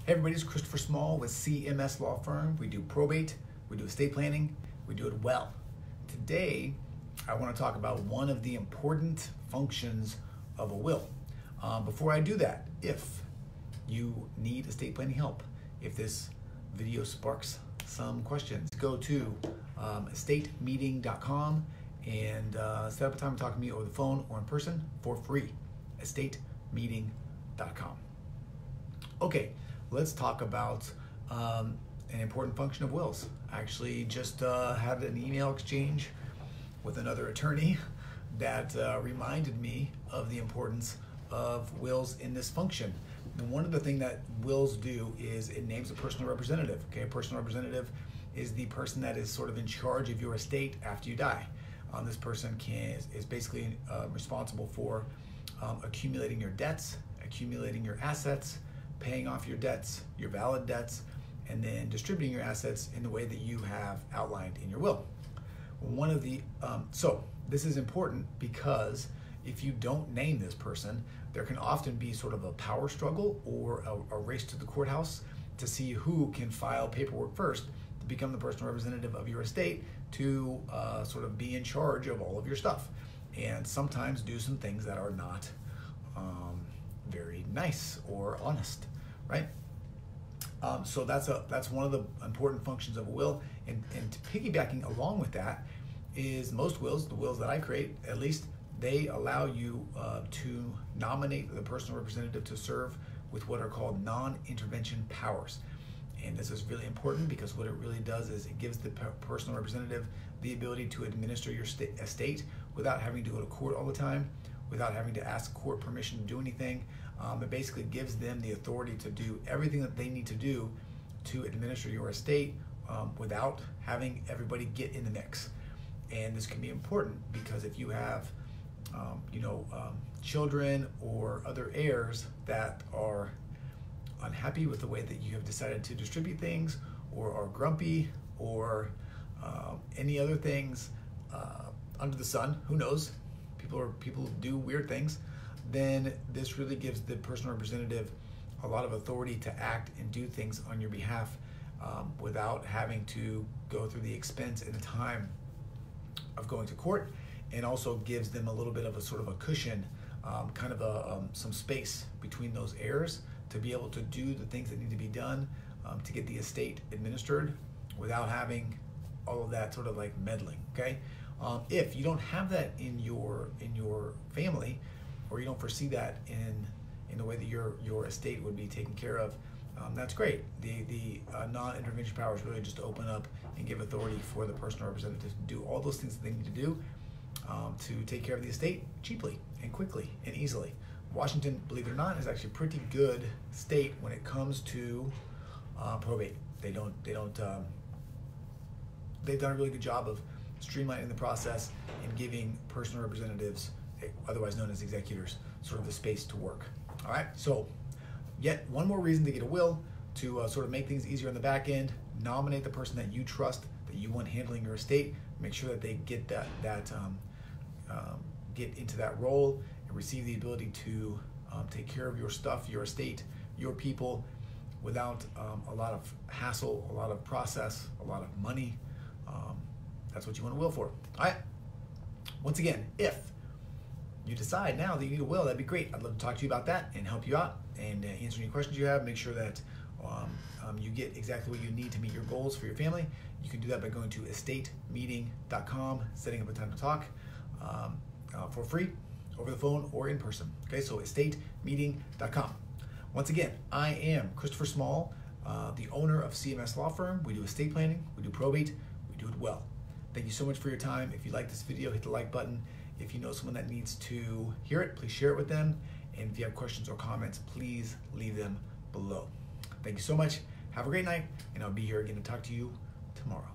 Hey everybody, it's Christopher Small with CMS Law Firm. We do probate, we do estate planning, we do it well. Today, I want to talk about one of the important functions of a will. Before I do that, if you need estate planning help, if this video sparks some questions, go to estatemeeting.com and set up a time to talk to me over the phone or in person for free. estatemeeting.com. Okay, let's talk about an important function of wills. I actually just had an email exchange with another attorney that reminded me of the importance of wills in this function. And one of the things that wills do is it names a personal representative. Okay, a personal representative is the person that is sort of in charge of your estate after you die. This person is basically responsible for accumulating your debts, accumulating your assets, paying off your debts, your valid debts, and then distributing your assets in the way that you have outlined in your will. So this is important because if you don't name this person, there can often be sort of a power struggle or a race to the courthouse to see who can file paperwork first to become the personal representative of your estate to sort of be in charge of all of your stuff, and sometimes do some things that are not very nice or honest, right? So that's one of the important functions of a will, and piggybacking along with that is most wills, the wills that I create at least, they allow you to nominate the personal representative to serve with what are called non-intervention powers. And this is really important because what it really does is it gives the personal representative the ability to administer your estate without having to go to court all the time, without having to ask court permission to do anything. It basically gives them the authority to do everything that they need to do to administer your estate without having everybody get in the mix. And this can be important because if you have children or other heirs that are unhappy with the way that you have decided to distribute things, or are grumpy, or any other things under the sun, who knows, people do weird things, then this really gives the personal representative a lot of authority to act and do things on your behalf without having to go through the expense and the time of going to court, and also gives them a little bit of a sort of a cushion, some space between those heirs to be able to do the things that need to be done to get the estate administered without having all of that sort of like meddling. Okay, if you don't have that in your family, or you don't foresee that in the way that your estate would be taken care of, that's great. The non-intervention powers really just open up and give authority for the personal representative to do all those things that they need to do to take care of the estate cheaply and quickly and easily. Washington, believe it or not, is actually a pretty good state when it comes to probate. They've done a really good job of streamlining the process and giving personal representatives, otherwise known as executors, sort of the space to work. All right, so yet one more reason to get a will, to sort of make things easier on the back end. Nominate the person that you trust, that you want handling your estate. Make sure that they get get into that role and receive the ability to take care of your stuff, your estate, your people, without a lot of hassle, a lot of process, a lot of money. That's what you want a will for. All right. Once again, if you decide now that you need a will, that'd be great. I'd love to talk to you about that and help you out and answer any questions you have. Make sure that you get exactly what you need to meet your goals for your family. You can do that by going to estatemeeting.com, setting up a time to talk for free, over the phone or in person. Okay, so estatemeeting.com. Once again, I am Christopher Small, the owner of CMS Law Firm. We do estate planning, we do probate, we do it well. Thank you so much for your time. If you like this video, hit the like button. If you know someone that needs to hear it, please share it with them. And if you have questions or comments, please leave them below. Thank you so much. Have a great night, and I'll be here again to talk to you tomorrow.